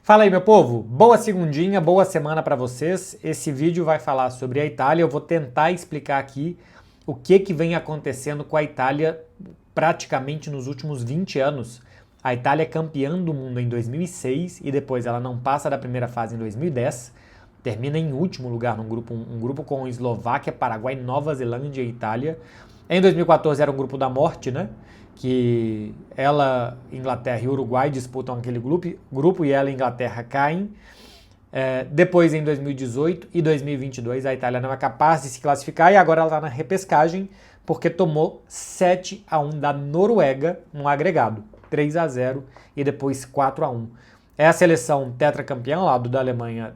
Fala aí, meu povo, boa segundinha, boa semana para vocês. Esse vídeo vai falar sobre a Itália. Eu vou tentar explicar aqui o que vem acontecendo com a Itália praticamente nos últimos 20 anos. A Itália é campeã do mundo em 2006 e depois ela não passa da primeira fase em 2010. Termina em último lugar num grupo, um grupo com Eslováquia, Paraguai, Nova Zelândia e Itália. Em 2014 era um grupo da morte, né? Que ela, Inglaterra e Uruguai disputam aquele grupo e ela e Inglaterra caem. Depois, em 2018 e 2022, a Itália não é capaz de se classificar e agora ela está na repescagem porque tomou 7-1 da Noruega no agregado, 3-0 e depois 4-1. É a seleção tetracampeã, ao lado da Alemanha,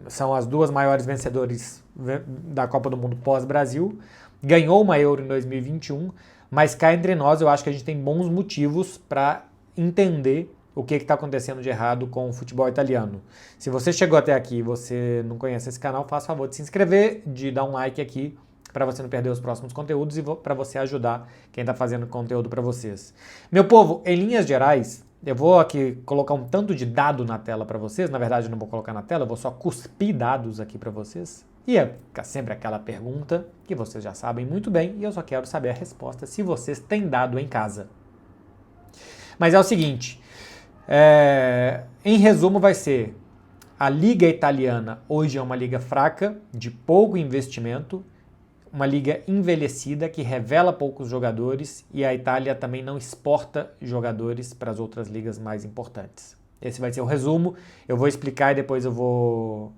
são as duas maiores vencedoras da Copa do Mundo pós-Brasil. Ganhou uma Euro em 2021, mas cá entre nós eu acho que a gente tem bons motivos para entender o que está acontecendo de errado com o futebol italiano. Se você chegou até aqui e você não conhece esse canal, faça o favor de se inscrever, de dar um like aqui para você não perder os próximos conteúdos e para você ajudar quem está fazendo conteúdo para vocês. Meu povo, em linhas gerais, eu vou aqui colocar um tanto de dado na tela para vocês. Na verdade, eu não vou colocar na tela, eu vou só cuspir dados aqui para vocês. E fica sempre aquela pergunta que vocês já sabem muito bem e eu só quero saber a resposta se vocês têm dado em casa. Mas é o seguinte, em resumo vai ser, a liga italiana hoje é uma liga fraca, de pouco investimento, uma liga envelhecida que revela poucos jogadores e a Itália também não exporta jogadores para as outras ligas mais importantes. Esse vai ser o resumo, eu vou explicar e depois eu vou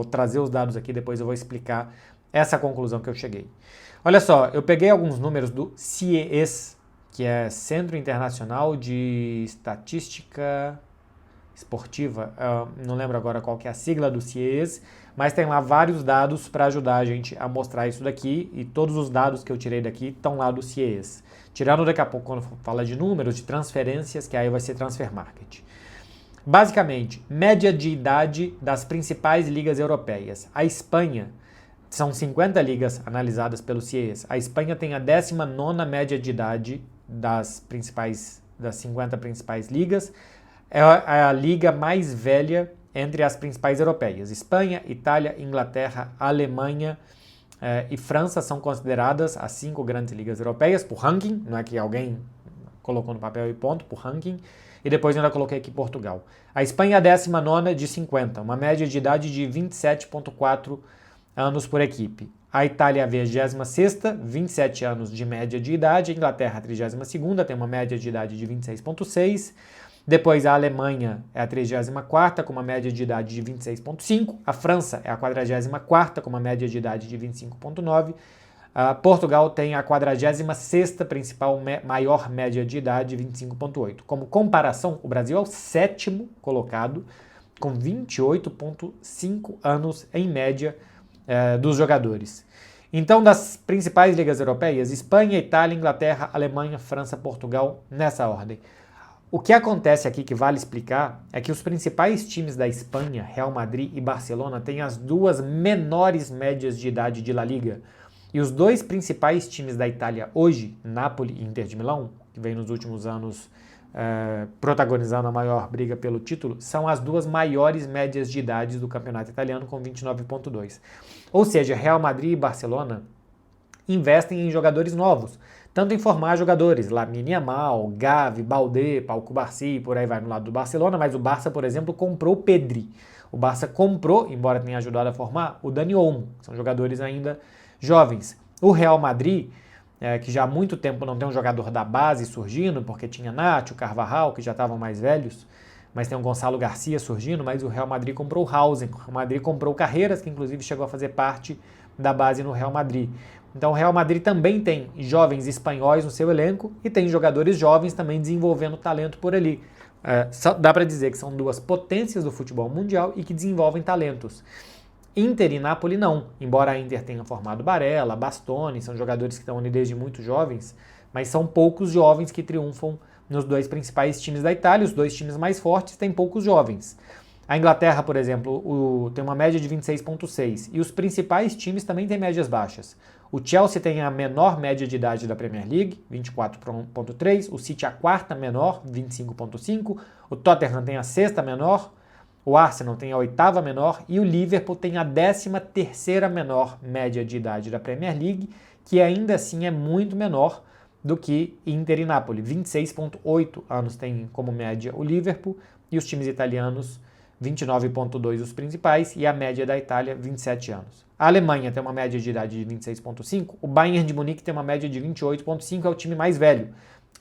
trazer os dados aqui, depois eu vou explicar essa conclusão que eu cheguei. Olha só, eu peguei alguns números do CIES, que é Centro Internacional de Estatística Esportiva, não lembro agora qual que é a sigla do CIES, mas tem lá vários dados para ajudar a gente a mostrar isso daqui e todos os dados que eu tirei daqui estão lá do CIES. Tirando daqui a pouco quando fala de números, de transferências, que aí vai ser Transfer Market. Basicamente, média de idade das principais ligas europeias. A Espanha, são 50 ligas analisadas pelo CIES. A Espanha tem a 19ª média de idade das 50 principais ligas. É a liga mais velha entre as principais europeias. Espanha, Itália, Inglaterra, Alemanha e França são consideradas as 5 grandes ligas europeias por ranking, não é que alguém colocou no papel e ponto, por ranking. E depois eu ainda coloquei aqui Portugal. A Espanha é a 19ª de 50, uma média de idade de 27,4 anos por equipe. A Itália é a 26ª, 27 anos de média de idade. A Inglaterra, a 32ª, tem uma média de idade de 26,6. Depois a Alemanha é a 34ª, com uma média de idade de 26,5. A França é a 44ª, com uma média de idade de 25,9. Portugal tem a 46ª maior média de idade, 25,8. Como comparação, o Brasil é o 7º colocado, com 28,5 anos em média dos jogadores. Então, das principais ligas europeias, Espanha, Itália, Inglaterra, Alemanha, França, Portugal, nessa ordem. O que acontece aqui que vale explicar é que os principais times da Espanha, Real Madrid e Barcelona, têm as duas menores médias de idade de La Liga. E os dois principais times da Itália hoje, Napoli e Inter de Milão, que vem nos últimos anos protagonizando a maior briga pelo título, são as duas maiores médias de idade do campeonato italiano, com 29,2. Ou seja, Real Madrid e Barcelona investem em jogadores novos, tanto em formar jogadores, Lamine Yamal, Gavi, Baldé, Pau Cubarsí, por aí vai no lado do Barcelona, mas o Barça, por exemplo, comprou o Pedri. O Barça comprou, embora tenha ajudado a formar, o Dani Olmo, são jogadores ainda jovens. O Real Madrid, que já há muito tempo não tem um jogador da base surgindo, porque tinha Nacho, Carvajal, que já estavam mais velhos, mas tem o Gonçalo Garcia surgindo, mas o Real Madrid comprou o Hausen, o Real Madrid comprou o Carreiras, que inclusive chegou a fazer parte da base no Real Madrid. Então o Real Madrid também tem jovens espanhóis no seu elenco e tem jogadores jovens também desenvolvendo talento por ali. Dá para dizer que são duas potências do futebol mundial e que desenvolvem talentos. Inter e Napoli não, embora a Inter tenha formado Barella, Bastoni, são jogadores que estão ali desde muito jovens, mas são poucos jovens que triunfam nos dois principais times da Itália. Os dois times mais fortes têm poucos jovens. A Inglaterra, por exemplo, tem uma média de 26,6 e os principais times também têm médias baixas. O Chelsea tem a menor média de idade da Premier League, 24,3, o City a quarta menor, 25,5, o Tottenham tem a sexta menor, o Arsenal tem a 8ª menor e o Liverpool tem a 13ª menor média de idade da Premier League, que ainda assim é muito menor do que Inter e Napoli. 26,8 anos tem como média o Liverpool e os times italianos 29,2 os principais e a média da Itália 27 anos. A Alemanha tem uma média de idade de 26,5, o Bayern de Munique tem uma média de 28,5, é o time mais velho.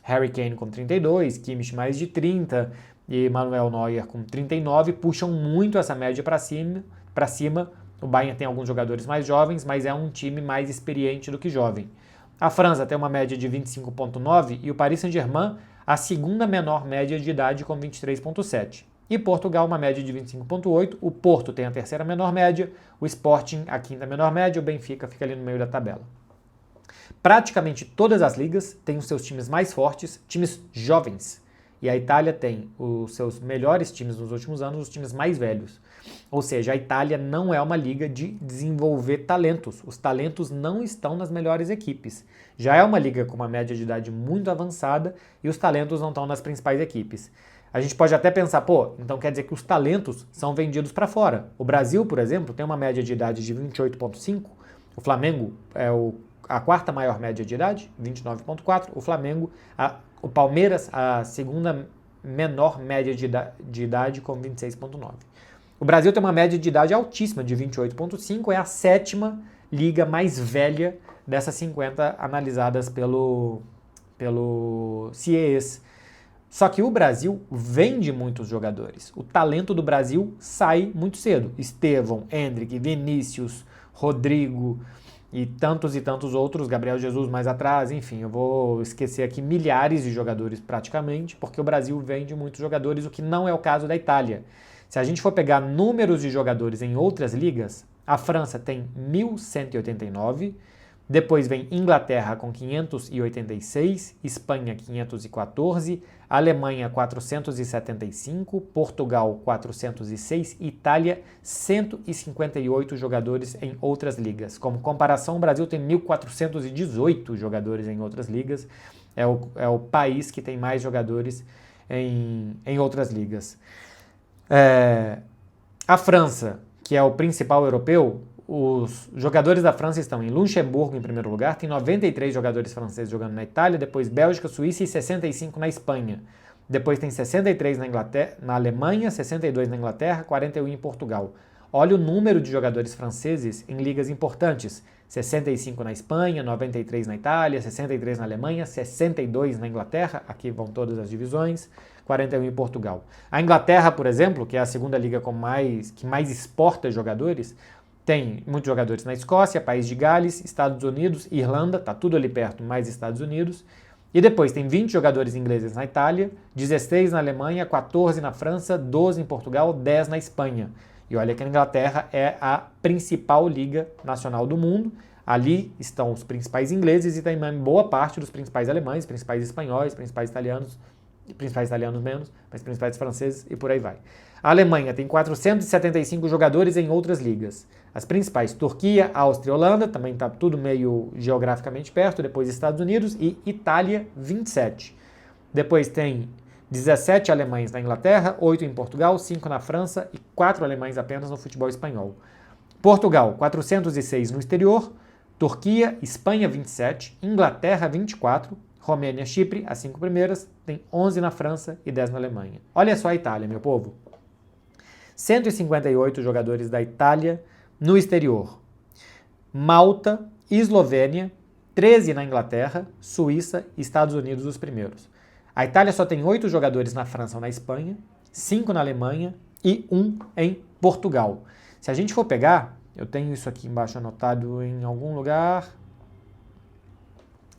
Harry Kane com 32, Kimmich mais de 30 e Manuel Neuer com 39 puxam muito essa média para cima. O Bayern tem alguns jogadores mais jovens, mas é um time mais experiente do que jovem. A França tem uma média de 25,9 e o Paris Saint-Germain a 2ª menor média de idade com 23,7. E Portugal uma média de 25,8, o Porto tem a 3ª menor média, o Sporting a 5ª menor média, o Benfica fica ali no meio da tabela. Praticamente todas as ligas têm os seus times mais fortes, times jovens. E a Itália tem os seus melhores times nos últimos anos, os times mais velhos. Ou seja, a Itália não é uma liga de desenvolver talentos. Os talentos não estão nas melhores equipes. Já é uma liga com uma média de idade muito avançada e os talentos não estão nas principais equipes. A gente pode até pensar, então quer dizer que os talentos são vendidos para fora. O Brasil, por exemplo, tem uma média de idade de 28,5. O Flamengo é a 4ª maior média de idade, 29,4. O Palmeiras, a 2ª menor média de idade, com 26,9. O Brasil tem uma média de idade altíssima, de 28,5, é a 7ª liga mais velha dessas 50 analisadas pelo CIES. Só que o Brasil vende muitos jogadores. O talento do Brasil sai muito cedo. Estevão, Endrick, Vinícius, Rodrigo e tantos outros, Gabriel Jesus mais atrás, enfim, eu vou esquecer aqui milhares de jogadores praticamente, porque o Brasil vende muitos jogadores, o que não é o caso da Itália. Se a gente for pegar números de jogadores em outras ligas, a França tem 1.189, depois vem Inglaterra com 586, Espanha 514, Alemanha 475, Portugal 406, Itália 158 jogadores em outras ligas. Como comparação, o Brasil tem 1.418 jogadores em outras ligas, é o país que tem mais jogadores em outras ligas. A França, que é o principal europeu, os jogadores da França estão em Luxemburgo em primeiro lugar, tem 93 jogadores franceses jogando na Itália, depois Bélgica, Suíça e 65 na Espanha. Depois tem 63 na Alemanha, 62 na Inglaterra, 41 em Portugal. Olha o número de jogadores franceses em ligas importantes. 65 na Espanha, 93 na Itália, 63 na Alemanha, 62 na Inglaterra, aqui vão todas as divisões, 41 em Portugal. A Inglaterra, por exemplo, que é a 2ª liga que mais exporta jogadores, tem muitos jogadores na Escócia, País de Gales, Estados Unidos, Irlanda, tá tudo ali perto, mais Estados Unidos. E depois tem 20 jogadores ingleses na Itália, 16 na Alemanha, 14 na França, 12 em Portugal, 10 na Espanha. E olha que a Inglaterra é a principal liga nacional do mundo. Ali estão os principais ingleses e também boa parte dos principais alemães, principais espanhóis, principais italianos menos, mas principais franceses e por aí vai. A Alemanha tem 475 jogadores em outras ligas. As principais, Turquia, Áustria e Holanda, também está tudo meio geograficamente perto, depois Estados Unidos e Itália, 27. Depois tem 17 alemães na Inglaterra, 8 em Portugal, 5 na França e 4 alemães apenas no futebol espanhol. Portugal, 406 no exterior, Turquia, Espanha, 27, Inglaterra, 24, Romênia, Chipre, as 5 primeiras, tem 11 na França e 10 na Alemanha. Olha só a Itália, meu povo. 158 jogadores da Itália no exterior. Malta, Eslovênia, 13 na Inglaterra, Suíça e Estados Unidos os primeiros. A Itália só tem 8 jogadores na França ou na Espanha, 5 na Alemanha e 1 em Portugal. Se a gente for pegar, eu tenho isso aqui embaixo anotado em algum lugar.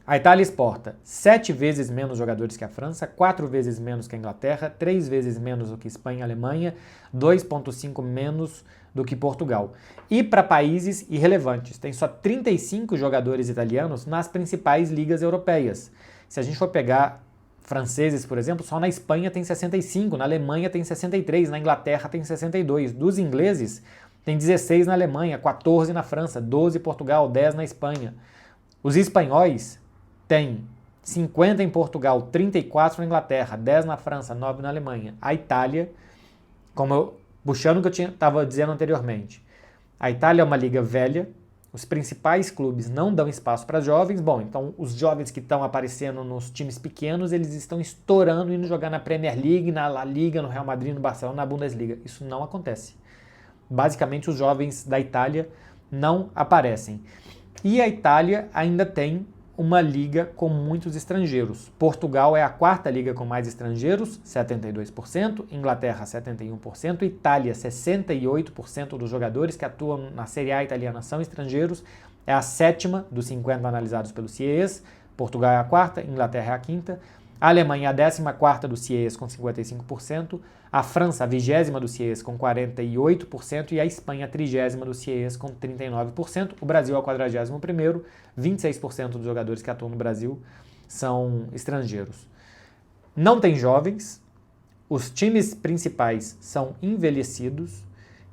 A Itália exporta 7 vezes menos jogadores que a França, 4 vezes menos que a Inglaterra, 3 vezes menos do que Espanha e Alemanha, 2,5 menos do que Portugal. E para países irrelevantes, tem só 35 jogadores italianos nas principais ligas europeias. Se a gente for pegar franceses, por exemplo, só na Espanha tem 65, na Alemanha tem 63, na Inglaterra tem 62. Dos ingleses, tem 16 na Alemanha, 14 na França, 12 em Portugal, 10 na Espanha. Os espanhóis tem 50 em Portugal, 34 na Inglaterra, 10 na França, 9 na Alemanha. A Itália, como eu puxando o que eu estava dizendo anteriormente. A Itália é uma liga velha, os principais clubes não dão espaço para jovens. Bom, então os jovens que estão aparecendo nos times pequenos, eles estão estourando, indo jogar na Premier League, na La Liga, no Real Madrid, no Barcelona, na Bundesliga. Isso não acontece. Basicamente, os jovens da Itália não aparecem. E a Itália ainda tem uma liga com muitos estrangeiros. Portugal é a quarta liga com mais estrangeiros, 72%, Inglaterra 71%, Itália 68% dos jogadores que atuam na Série A italiana são estrangeiros, é a sétima dos 50 analisados pelo CIES, Portugal é a quarta, Inglaterra é a quinta, a Alemanha é a 14ª do CIES com 55%, a França a 20ª do CIES com 48% e a Espanha a 30ª do CIES com 39%. O Brasil é o 41º, 26% dos jogadores que atuam no Brasil são estrangeiros. Não tem jovens, os times principais são envelhecidos,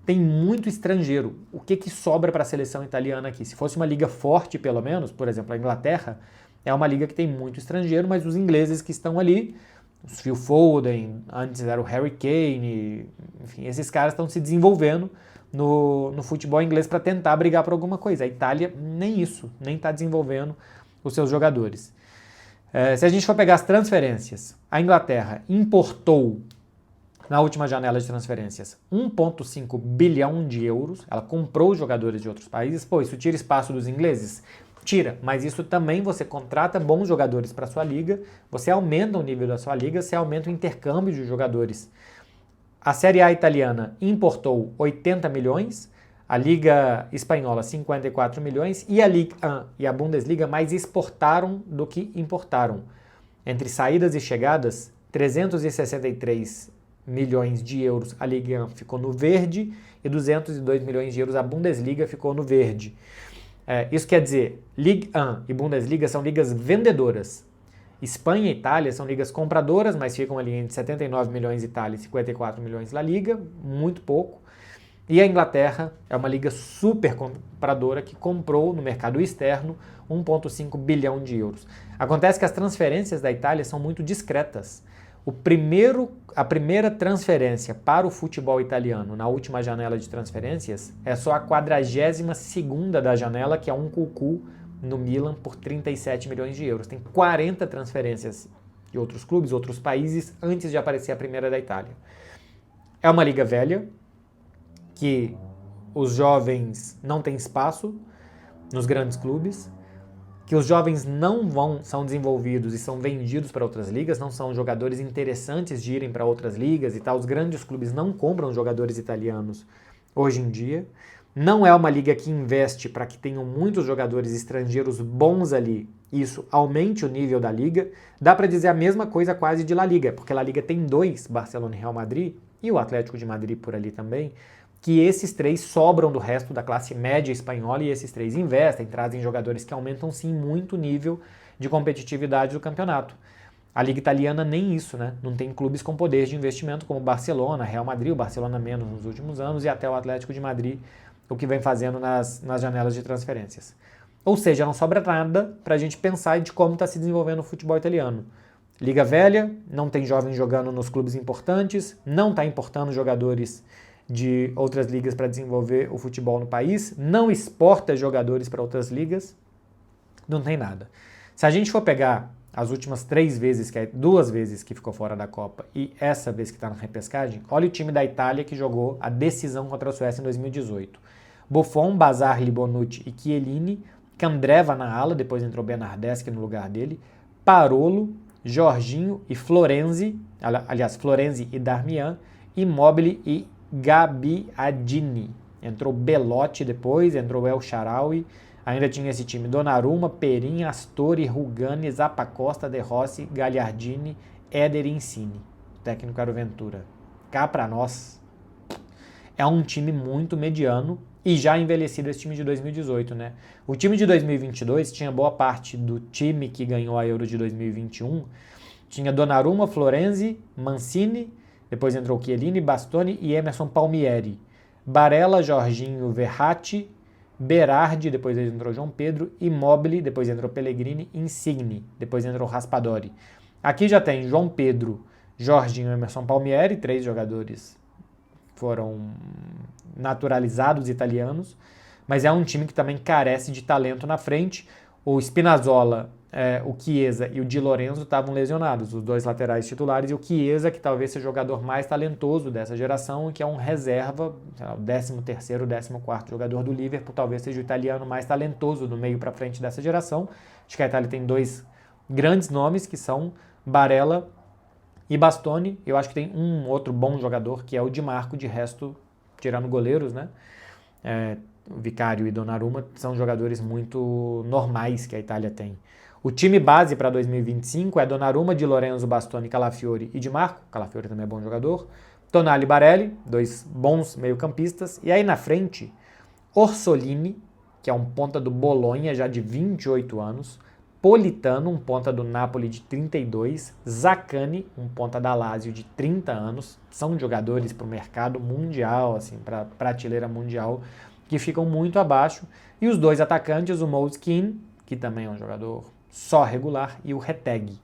tem muito estrangeiro. O que sobra para a seleção italiana aqui? Se fosse uma liga forte, pelo menos, por exemplo, a Inglaterra, é uma liga que tem muito estrangeiro, mas os ingleses que estão ali, os Phil Foden, antes era o Harry Kane, enfim, esses caras estão se desenvolvendo no futebol inglês para tentar brigar por alguma coisa. A Itália nem isso, nem está desenvolvendo os seus jogadores. Se a gente for pegar as transferências, a Inglaterra importou na última janela de transferências 1,5 bilhão de euros, ela comprou jogadores de outros países. Pô, isso tira espaço dos ingleses? Tira, mas isso também você contrata bons jogadores para sua liga, você aumenta o nível da sua liga, você aumenta o intercâmbio de jogadores. A Série A italiana importou 80 milhões, a Liga Espanhola 54 milhões e a Liga 1 e a Bundesliga mais exportaram do que importaram. Entre saídas e chegadas, 363 milhões de euros a Liga 1 ficou no verde e 202 milhões de euros a Bundesliga ficou no verde. Isso quer dizer, Liga 1 e Bundesliga são ligas vendedoras. Espanha e Itália são ligas compradoras, mas ficam ali entre 79 milhões Itália e 54 milhões La Liga, muito pouco. E a Inglaterra é uma liga super compradora que comprou no mercado externo 1,5 bilhão de euros. Acontece que as transferências da Itália são muito discretas. A primeira transferência para o futebol italiano na última janela de transferências é só a 42ª da janela, que é um Cucu no Milan por 37 milhões de euros. Tem 40 transferências de outros clubes, outros países, antes de aparecer a primeira da Itália. É uma liga velha, que os jovens não têm espaço nos grandes clubes, que os jovens são desenvolvidos e são vendidos para outras ligas, não são jogadores interessantes de irem para outras ligas e tal. Os grandes clubes não compram jogadores italianos hoje em dia. Não é uma liga que investe para que tenham muitos jogadores estrangeiros bons ali e isso aumente o nível da liga. Dá para dizer a mesma coisa quase de La Liga, porque La Liga tem 2, Barcelona e Real Madrid, e o Atlético de Madrid por ali também, que esses 3 sobram do resto da classe média espanhola e esses 3 investem, trazem jogadores que aumentam sim muito o nível de competitividade do campeonato. A Liga Italiana nem isso, né? Não tem clubes com poder de investimento como Barcelona, Real Madrid, o Barcelona menos nos últimos anos e até o Atlético de Madrid, o que vem fazendo nas janelas de transferências. Ou seja, não sobra nada para a gente pensar de como está se desenvolvendo o futebol italiano. Liga velha, não tem jovens jogando nos clubes importantes, não está importando jogadores de outras ligas para desenvolver o futebol no país, não exporta jogadores para outras ligas, não tem nada. Se a gente for pegar as últimas 2 vezes que ficou fora da Copa e essa vez que está na repescagem, olha o time da Itália que jogou a decisão contra a Suécia em 2018. Buffon, Bazzagli, Bonucci e Chiellini, Candreva na ala, depois entrou Bernardeschi no lugar dele, Parolo, Jorginho e Florenzi, aliás, Florenzi e Darmian, Immobile e Gabbiadini. Entrou Belotti depois, entrou El Shaarawy, ainda tinha esse time Donnarumma, Perin, Astori, Rugani, Zappacosta, De Rossi, Gagliardini, Éder e Insigne. O técnico era o Ventura. Cá pra nós. É um time muito mediano e já envelhecido esse time de 2018, né? O time de 2022 tinha boa parte do time que ganhou a Euro de 2021. Tinha Donnarumma, Florenzi, Mancini, depois entrou Chiellini, Bastoni e Emerson Palmieri. Barella, Jorginho, Verratti, Berardi, depois entrou João Pedro, Immobile, depois entrou Pellegrini, Insigne, depois entrou Raspadori. Aqui já tem João Pedro, Jorginho e Emerson Palmieri, 3 jogadores foram naturalizados italianos, mas é um time que também carece de talento na frente. O Spinazzola, o Chiesa e o Di Lorenzo estavam lesionados, os dois laterais titulares, e o Chiesa, que talvez seja o jogador mais talentoso dessa geração, que é um reserva, o 13º, 14º jogador do Liverpool, talvez seja o italiano mais talentoso do meio para frente dessa geração. Acho que a Itália tem dois grandes nomes, que são Barella e Bastoni. Eu acho que tem um outro bom jogador, que é o Di Marco, de resto, tirando goleiros, né? O Vicario e Donnarumma são jogadores muito normais que a Itália tem. O time base para 2025 é Donnarumma, Di Lorenzo, Bastoni, Calafiori e Di Marco. Calafiori também é bom jogador. Tonali e Barelli, dois bons meio-campistas. E aí na frente, Orsolini, que é um ponta do Bolonha, já de 28 anos. Politano, um ponta do Napoli de 32. Zaccani, um ponta da Lazio de 30 anos. São jogadores para o mercado mundial, assim, para a prateleira mundial, que ficam muito abaixo. E os dois atacantes, o Moleskine, que também é um jogador só regular, e o Retegui,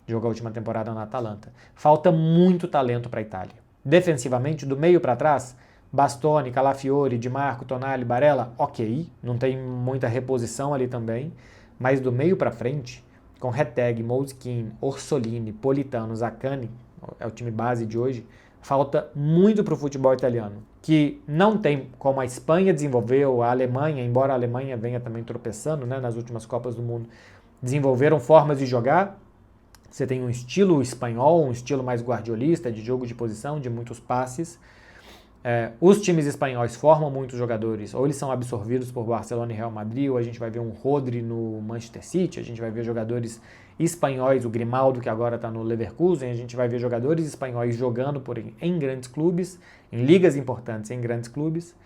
jogou a última temporada na Atalanta. Falta muito talento para a Itália. Defensivamente, do meio para trás, Bastoni, Calafiori, Di Marco, Tonali, Barella, ok, não tem muita reposição ali também, mas do meio para frente, com Retegui, Moleskine, Orsolini, Politano, Zaccani, é o time base de hoje, falta muito para o futebol italiano, que não tem como a Espanha desenvolveu, a Alemanha, embora a Alemanha venha também tropeçando, né, nas últimas Copas do Mundo, desenvolveram formas de jogar. Você tem um estilo espanhol, um estilo mais guardiolista, de jogo de posição, de muitos passes. Os times espanhóis formam muitos jogadores, ou eles são absorvidos por Barcelona e Real Madrid, ou a gente vai ver um Rodri no Manchester City, a gente vai ver jogadores espanhóis, o Grimaldo, que agora está no Leverkusen, a gente vai ver jogadores espanhóis jogando em grandes clubes, em ligas importantes, em grandes clubes.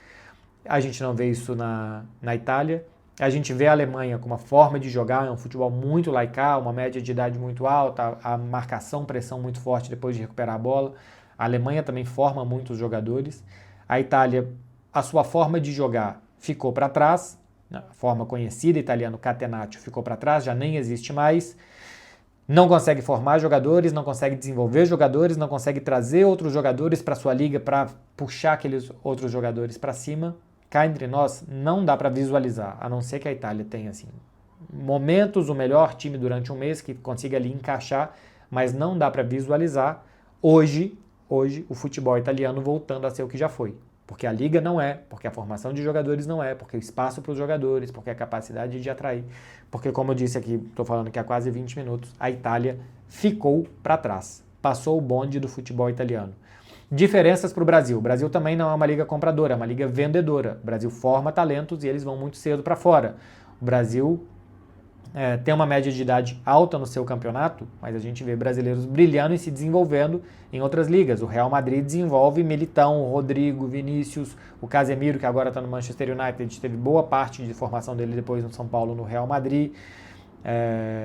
A gente não vê isso na Itália. A gente vê a Alemanha com uma forma de jogar, é um futebol muito laical, uma média de idade muito alta, a marcação, pressão muito forte depois de recuperar a bola. A Alemanha também forma muitos jogadores. A Itália, a sua forma de jogar ficou para trás, a forma conhecida italiana, catenaccio, ficou para trás, já nem existe mais. Não consegue formar jogadores, não consegue desenvolver jogadores, não consegue trazer outros jogadores para sua liga para puxar aqueles outros jogadores para cima. Cá entre nós, não dá para visualizar, a não ser que a Itália tenha assim, momentos, o melhor time durante um mês, que consiga ali encaixar, mas não dá para visualizar hoje o futebol italiano voltando a ser o que já foi. Porque a liga não é, porque a formação de jogadores não é, porque o espaço para os jogadores, porque a capacidade de atrair. Porque, como eu disse aqui, estou falando que há quase 20 minutos, a Itália ficou para trás, passou o bonde do futebol italiano. Diferenças para o Brasil. O Brasil também não é uma liga compradora, é uma liga vendedora. O Brasil forma talentos e eles vão muito cedo para fora. O Brasil tem uma média de idade alta no seu campeonato, mas a gente vê brasileiros brilhando e se desenvolvendo em outras ligas. O Real Madrid desenvolve Militão, Rodrigo, Vinícius, o Casemiro, que agora está no Manchester United, teve boa parte de formação dele depois no São Paulo, no Real Madrid.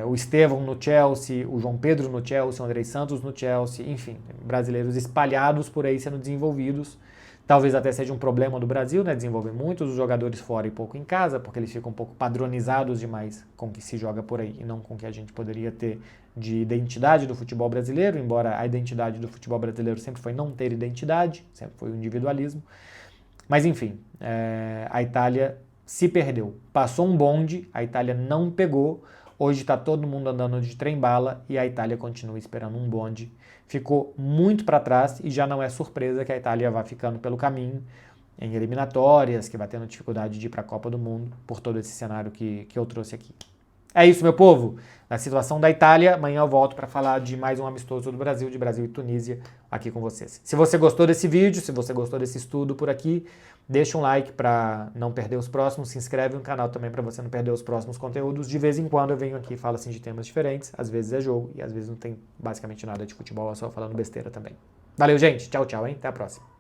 O Estevão no Chelsea, o João Pedro no Chelsea, o Andrei Santos no Chelsea, enfim, brasileiros espalhados por aí sendo desenvolvidos. Talvez até seja um problema do Brasil, né? Desenvolver muitos os jogadores fora e pouco em casa, porque eles ficam um pouco padronizados demais com o que se joga por aí e não com o que a gente poderia ter de identidade do futebol brasileiro, embora a identidade do futebol brasileiro sempre foi não ter identidade, sempre foi o individualismo. Mas enfim, a Itália se perdeu. Passou um bonde, a Itália não pegou. Hoje está todo mundo andando de trem-bala e a Itália continua esperando um bonde. Ficou muito para trás e já não é surpresa que a Itália vá ficando pelo caminho em eliminatórias, que vai tendo dificuldade de ir para a Copa do Mundo por todo esse cenário que eu trouxe aqui. É isso, meu povo. Na situação da Itália, amanhã eu volto para falar de mais um amistoso do Brasil, de Brasil e Tunísia, aqui com vocês. Se você gostou desse vídeo, se você gostou desse estudo por aqui, deixa um like para não perder os próximos, se inscreve no canal também para você não perder os próximos conteúdos. De vez em quando eu venho aqui e falo assim de temas diferentes, às vezes é jogo e às vezes não tem basicamente nada de futebol, é só falando besteira também. Valeu, gente. Tchau, tchau, hein? Até a próxima.